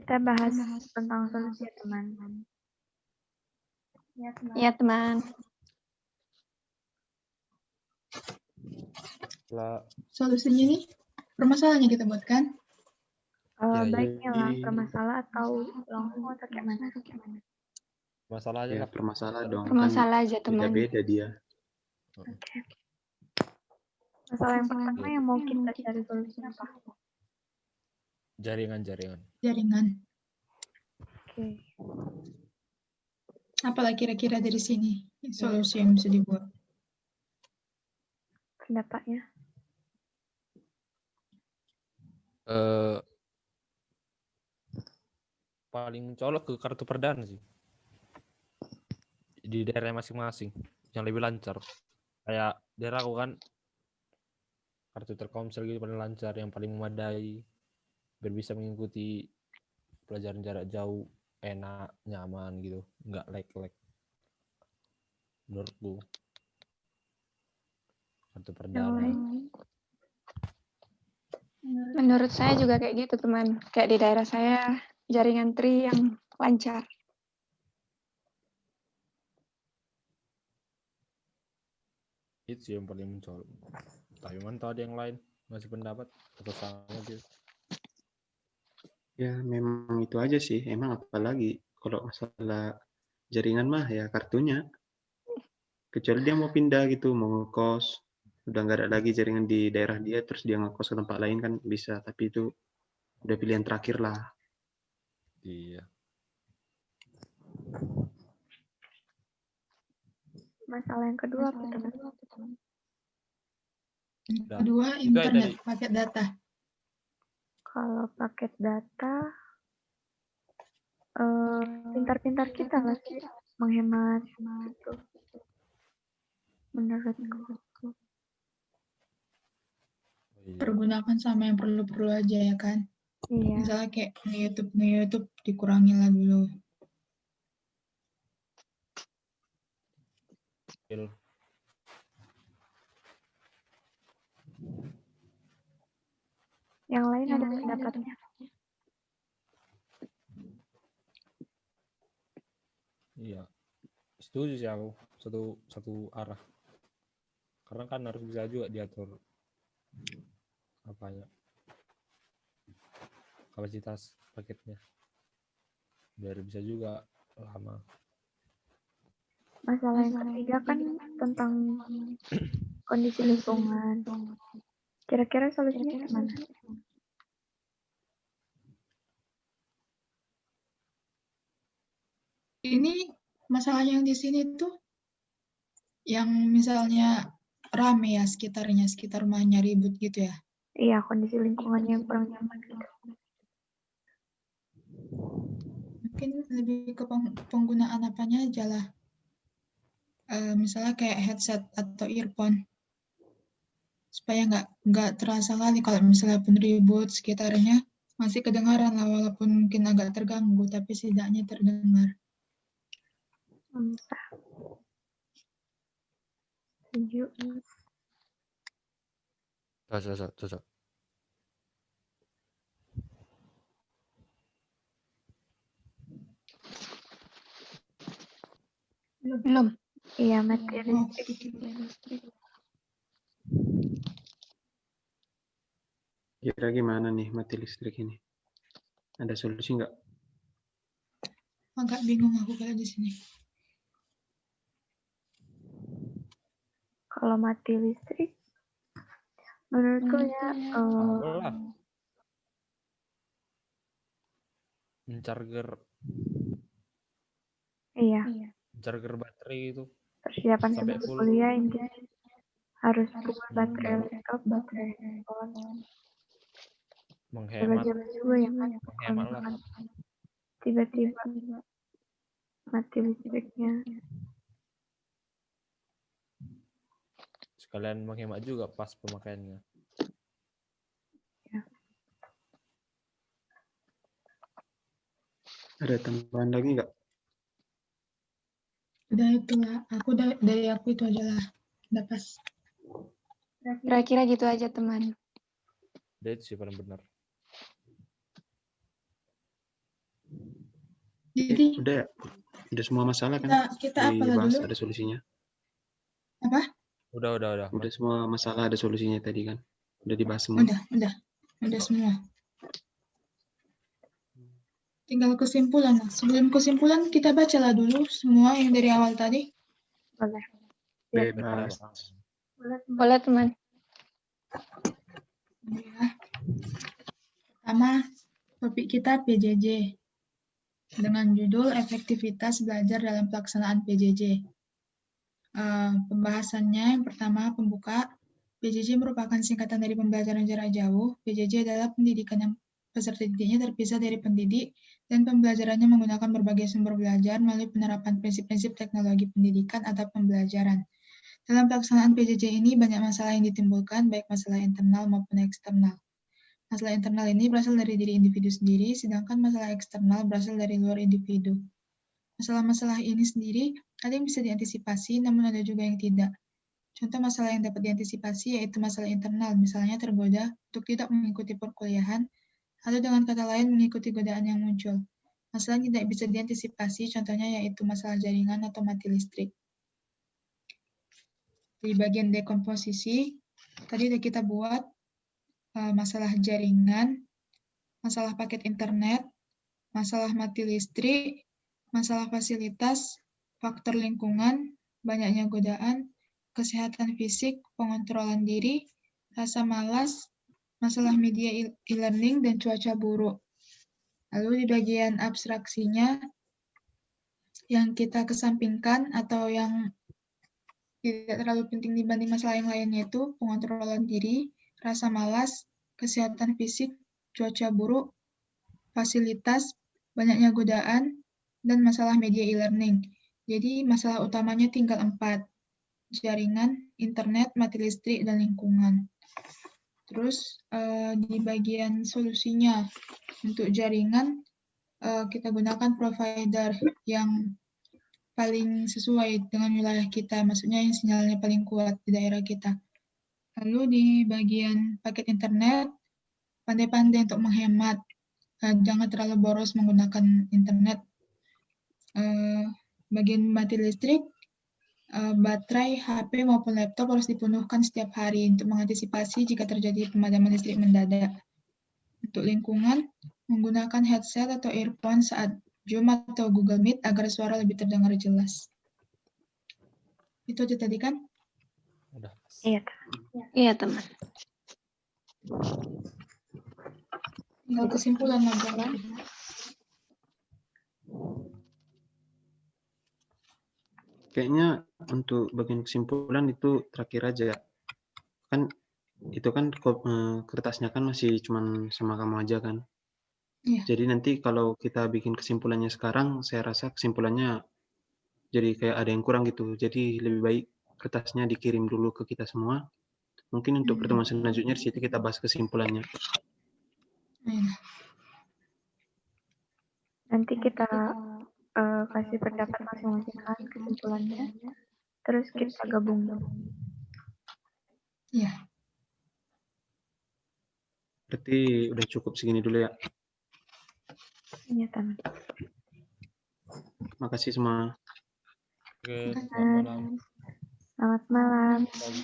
Kita bahas tentang solusi ya, teman. Iya, teman. Solusinya nih, permasalahannya kita buat kan? Baiknya lah, bermasalah atau langsung atau kayak mana? Masalah aja Ya, lah. permasalah dong. Permasalah aja, Kan teman. beda-beda dia. Oke. Masalah yang pertama yang mau kita cari solusinya apa? Jaringan. Jaringan. Oke. Apalah kira-kira dari sini solusi yang bisa dibuat? Pendapatnya? Paling mencolok ke kartu perdana sih. Di daerah masing-masing yang lebih lancar. Kayak daerah aku kan kartu Telkomsel gitu paling lancar, yang paling memadai, biar bisa mengikuti pelajaran jarak jauh, enak, nyaman gitu, nggak lag. Menurutku kartu perdana. Menurut saya juga kayak gitu, teman. Kayak di daerah saya, jaringan Tri yang lancar. Itu sih yang paling mencolok. Tapi mantap ada yang lain masih pendapat atau sama gitu. Ya, memang itu aja sih. Emang apalagi kalau masalah jaringan mah ya kartunya. Kecuali dia mau pindah gitu, mau ngekos. Udah nggak ada lagi jaringan di daerah dia, terus dia ngekos ke tempat lain kan bisa. Tapi itu udah pilihan terakhir lah. Iya. Masalah yang kedua apa, teman? Kedua, Itu aja internet, tadi. paket data. Kalau paket data, pintar-pintar kita lah menghemat gitu. Menurutku. Iya. Pergunakan sama yang perlu-perlu aja ya kan? Iya. Misalnya kayak nge-YouTube dikurangin lah dulu. Yang lain ada pendapatnya. Iya. Setuju sih aku, satu arah. Karena kan harus bisa juga diatur apanya, kapasitas paketnya, biar bisa juga lama. Masalah yang ketiga kan tentang kondisi lingkungan. Kira-kira solusinya gimana? Ini masalah yang di sini tuh yang misalnya rame ya sekitar rumahnya ribut gitu ya. Iya, kondisi lingkungan yang kurang nyaman gitu. Mungkin lebih ke penggunaan apanya aja lah. Misalnya kayak headset atau earphone. Supaya nggak terasa kali kalau misalnya pun ribut sekitarnya masih kedengaran lah walaupun mungkin agak terganggu tapi setidaknya terdengar. Entah. Setuju. Cocok. Belum. Iya, materi listrik. Kira gimana nih mati listrik ini? Ada solusi nggak? Agak bingung aku kalau di sini. Kalau mati listrik, menurutku ya Apalah. Charger iya, baterai itu persiapan sampai sebelum full. kuliah intinya harus full baterai laptop, baterai handphone. Menghemat Jaga-jaga juga ya kan, kalau lah. misalkan tiba-tiba mati listriknya. Sekalian menghemat juga pas pemakaiannya. Ya. Ada tambahan lagi nggak? Udah itu lah, dari aku itu aja lah. Udah pas. Kira-kira gitu aja, teman. Itu sih paling benar. Jadi Udah ya? Udah semua masalah kan? kita apalah Dibahas dulu? ada solusinya. Apa? Udah. Udah semua masalah ada solusinya tadi kan? Udah dibahas semua. Udah semua. Tinggal kesimpulan. Nah, sebelum kesimpulan kita bacalah dulu semua yang dari awal tadi. Boleh. Bebas. Boleh teman. Ya. Pertama, topik kita PJJ. Dengan judul Efektivitas Belajar dalam Pelaksanaan PJJ. Pembahasannya yang pertama, pembuka. PJJ merupakan singkatan dari pembelajaran jarak jauh. PJJ adalah pendidikan yang peserta didiknya terpisah dari pendidik dan pembelajarannya menggunakan berbagai sumber belajar melalui penerapan prinsip-prinsip teknologi pendidikan atau pembelajaran. Dalam pelaksanaan PJJ ini banyak masalah yang ditimbulkan, baik masalah internal maupun eksternal. Masalah internal ini berasal dari diri individu sendiri, sedangkan masalah eksternal berasal dari luar individu. Masalah-masalah ini sendiri ada yang bisa diantisipasi, namun ada juga yang tidak. Contoh masalah yang dapat diantisipasi yaitu masalah internal, misalnya tergoda untuk tidak mengikuti perkuliahan, atau dengan kata lain mengikuti godaan yang muncul. Masalah yang tidak bisa diantisipasi, contohnya yaitu masalah jaringan atau mati listrik. Di bagian dekomposisi, tadi udah kita buat masalah jaringan, masalah paket internet, masalah mati listrik, masalah fasilitas, faktor lingkungan, banyaknya godaan, kesehatan fisik, pengontrolan diri, rasa malas, masalah media e-learning, dan cuaca buruk. Lalu di bagian abstraksinya, yang kita kesampingkan atau yang tidak terlalu penting dibanding masalah yang lainnya itu pengontrolan diri, rasa malas, kesehatan fisik, cuaca buruk, fasilitas, banyaknya godaan, dan masalah media e-learning. Jadi masalah utamanya tinggal 4, jaringan, internet, mati listrik, dan lingkungan. Terus di bagian solusinya, untuk jaringan, kita gunakan provider yang paling sesuai dengan wilayah kita, maksudnya yang sinyalnya paling kuat di daerah kita. Lalu di bagian paket internet, pandai-pandai untuk menghemat, jangan terlalu boros menggunakan internet. Bagian mati listrik, baterai, HP maupun laptop harus dipenuhkan setiap hari untuk mengantisipasi jika terjadi pemadaman listrik mendadak. Untuk lingkungan, menggunakan headset atau earphone saat Zoom atau Google Meet agar suara lebih terdengar jelas. Itu aja tadi kan? Udah. Iya. Iya teman. Tinggal kesimpulan aja kan? Kayaknya untuk bagian kesimpulan itu terakhir aja. Kan itu kan kertasnya kan masih cuman sama kamu aja kan. Iya. Jadi nanti kalau kita bikin kesimpulannya sekarang, saya rasa kesimpulannya jadi kayak ada yang kurang gitu. Jadi lebih baik kertasnya dikirim dulu ke kita semua. Mungkin untuk pertemuan selanjutnya di situ kita bahas kesimpulannya. Nanti kita kasih pendapat masing-masing kan kesimpulannya. Terus kita gabung. Iya. Berarti udah cukup segini dulu ya. Iya, teman. Makasih semua. Oke, Selamat malam. Pagi.